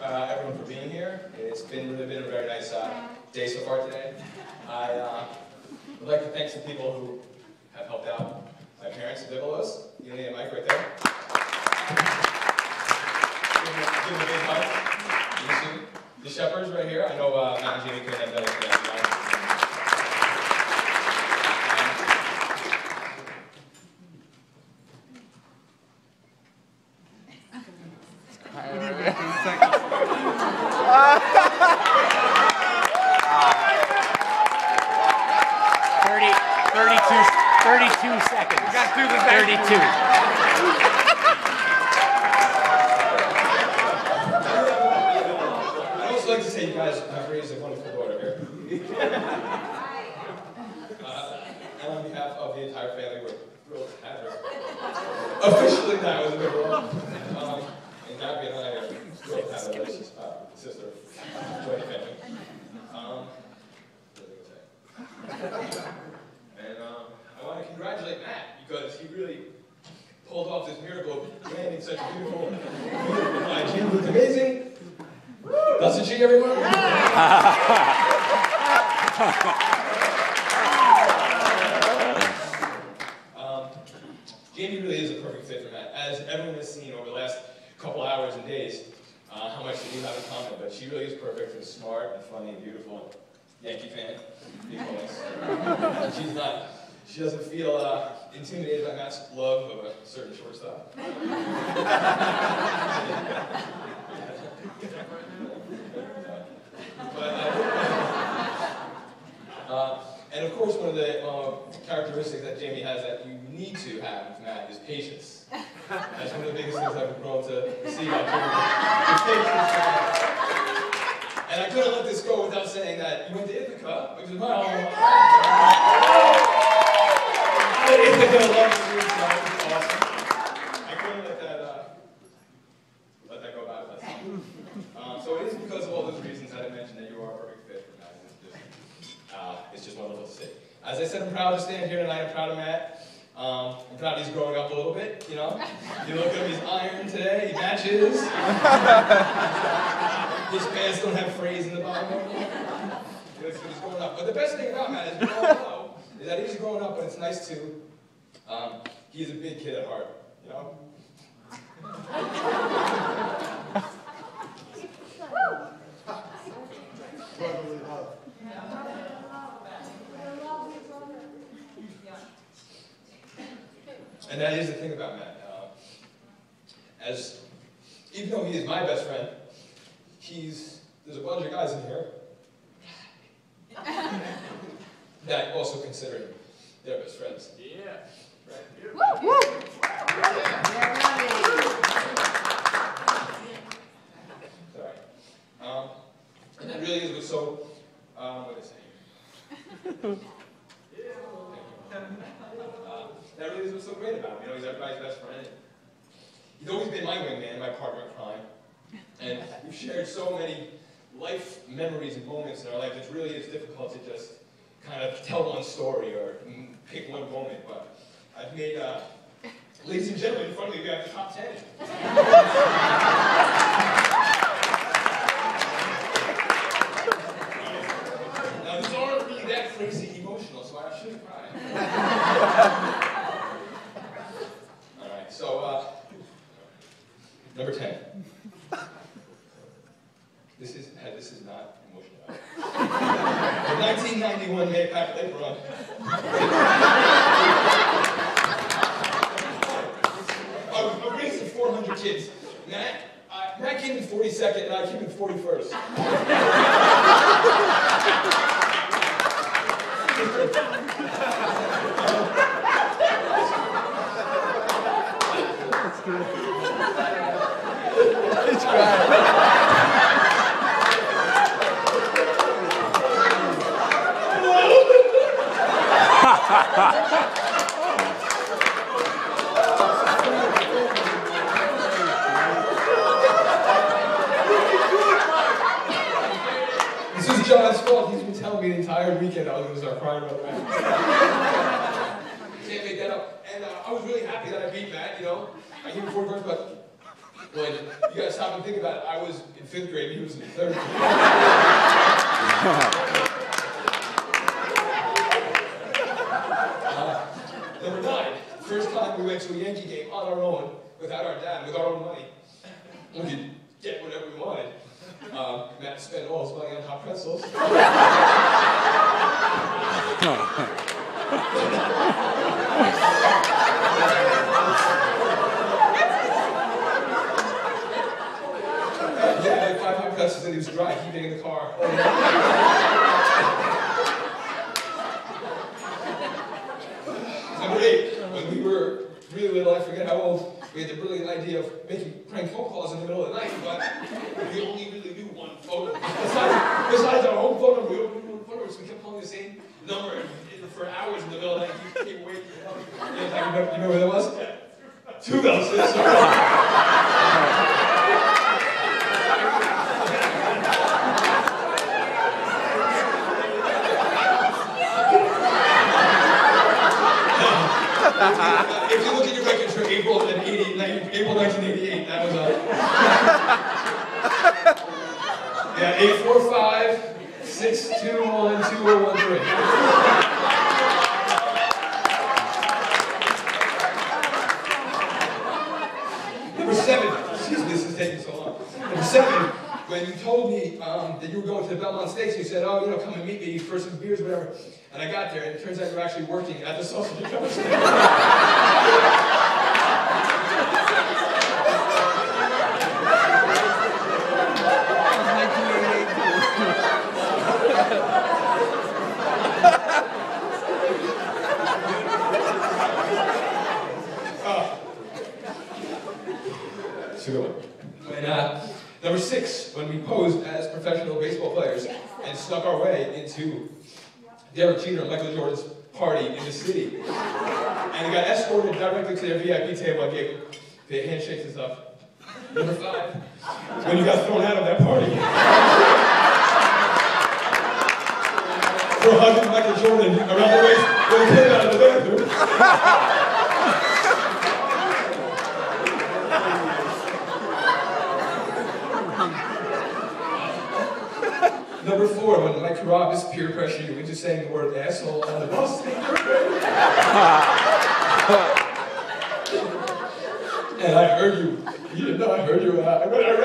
everyone for being here. It's really been a very nice day so far today. I would like to thank some people who have helped out. My parents, the Bigelows. You need a mic right there. Give them a big hug. The Shepherds right here. I know Matt and Jamie couldn't have done it today. Seconds. You got to do this. 32. I'd also like to say you guys have raised a wonderful daughter here. And on behalf of the entire family, we're thrilled to have her. Officially, that was a bit wrong. And Gabby and I are thrilled to have her as sister, joint family. And I want to congratulate Matt because he really pulled off this miracle of landing such a beautiful line. She looked amazing. Doesn't she, everyone? Jamie really is a perfect fit for Matt. As everyone has seen over the last couple hours and days, how much they do have in common, but she really is perfect and smart and funny and beautiful. Yankee fan. And she doesn't feel intimidated by Matt's love of a certain shortstop. And of course, one of the characteristics that Jamie has that you need to have with Matt is patience. That's one of the biggest things I've grown to see about Jamie. Patience. And I couldn't let this go without saying that you went to Ithaca, which is my alma mater. Ithaca loves you, so it's awesome. I couldn't let that go by without. So it is because of all those reasons that I mentioned that you are a perfect fit for Matt. It's just wonderful to see. As I said, I'm proud to stand here tonight. I'm proud of Matt. I'm proud he's growing up a little bit, you know? You look at him, he's iron today, he matches. His pants don't have phrase in the bottom. He's growing up. But the best thing about Matt is that he's growing up, but it's nice too. He's a big kid at heart, you know? And that is the thing about Matt. Even though he is my best friend, there's a bunch of guys in here that also consider him their best friends. Yeah. Right? Woo! Woo! Sorry. And that really is what's so, what did I say? That really is what's so great about him. You know, he's everybody's best friend. He's always been my wingman, my partner in crime. And we've shared so many life memories and moments in our life. It really is difficult to just kind of tell one story or pick one moment. But I've made, ladies and gentlemen, in front of me, we have the top 10. Now, these aren't really that crazy emotional, so I shouldn't cry. All right, so number 10. This is not emotional. The 1991 Maypac Lake Run. A race of 400 kids. Matt came in 42nd, and I came in 41st. It's great. This is John's fault. He's been telling me the entire weekend I was going to start crying about that. Can't make that up. And I was really happy that I beat Matt, you know. I came before first, but when you gotta stop and think about it, I was in 5th grade, he was in 3rd grade. Number 9, first time we went to a Yankee game on our own, without our dad, with our own money. We could get whatever we wanted. Matt spent all his money on hot pretzels. Yeah, like 5 hot pretzels and he was dry heaving in the car. Number 8, when we were really little, I forget how old, we had the brilliant idea of making prank phone calls in the middle of the night, but we only really knew one phone number. Besides our home phone number, we only knew one phone number, so we kept calling the same number for hours in the middle of the night. You came awake, you remember where that was? 2 bells. If you look at your records for April 1988, that was yeah, 845-621-2013. Number 7, excuse me, this is taking so long. Number 7, when you told me that you were going to the Belmont Steaks, you said, oh, come and meet me for some beers, whatever. And I got there, and it turns out you were actually working at the sausage and pepper stand. Number 6, when we posed as professional baseball players and snuck our way into Derek Jeter and Michael Jordan's party in the city. And we got escorted directly to their VIP table and gave the handshakes and stuff. Number 5, when you got thrown out of that party for hugging Michael Jordan around the waist when he came out of the bathroom. Number 4, when Mike Carabas peer pressured you into saying the word asshole on the bus. And I heard you. You didn't know I heard you. I ran.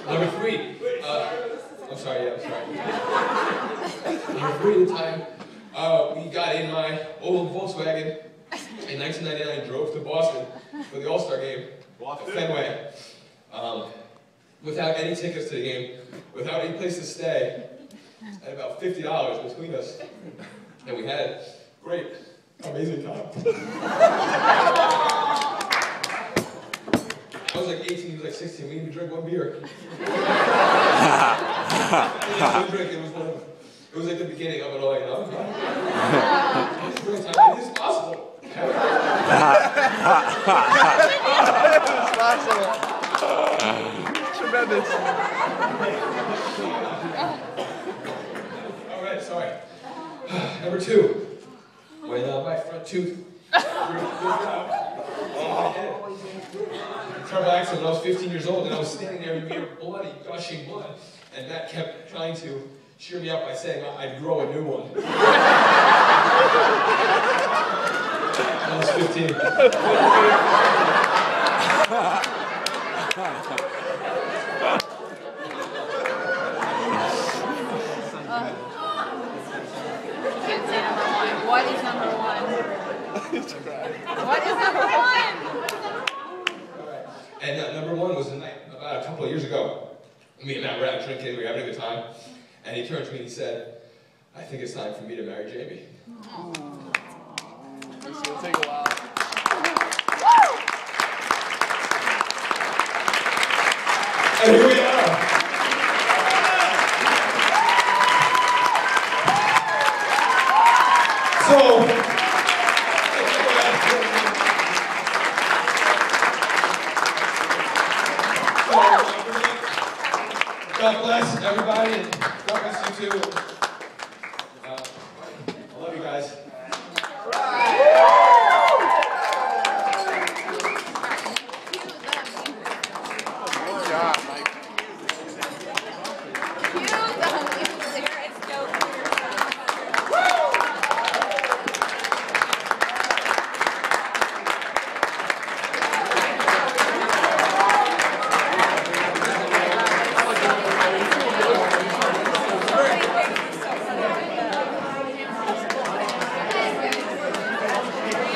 Number 3, I'm sorry. Number 3 at the time, we got in my old Volkswagen in 1999, drove to Boston for the All-Star game at Fenway, without any tickets to the game, without any place to stay, and about $50 between us. And we had a great, amazing time. I was like 18, he was like 16. We didn't even drink 1 beer. It was like the beginning of it all, you know? It is possible. It is possible. Tremendous. All right, sorry. Number 2, when my front tooth grew out. Terrible accident when I was 15 years old, and I was standing there in the mirror, bloody, gushing blood, and Matt kept trying to cheer me up by saying I'd grow a new one. I was 15. What is number 1? What is number 1? And number 1 was the night, about a couple of years ago. Me and Matt were out drinking, we were having a good time. And he turned to me and he said, I think it's time for me to marry Jamie. It's going to take a while. And here we are. So,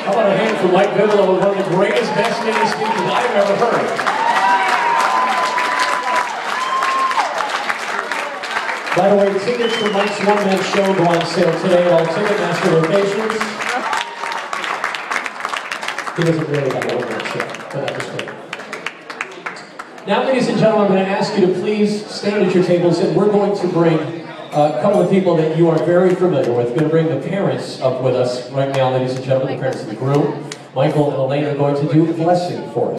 How about a hand for Mike Bigelow, one of the greatest, best native speakers I've ever heard. By the way, tickets for Mike's one-man show go on sale today at all Ticketmaster locations. He doesn't really have a one-man show, but that was great. Now, ladies and gentlemen, I'm going to ask you to please stand at your tables, and we're going to bring a couple of people that you are very familiar with. We're going to bring the parents up with us right now, ladies and gentlemen, the parents of the groom. Michael and Elaine are going to do blessing for us.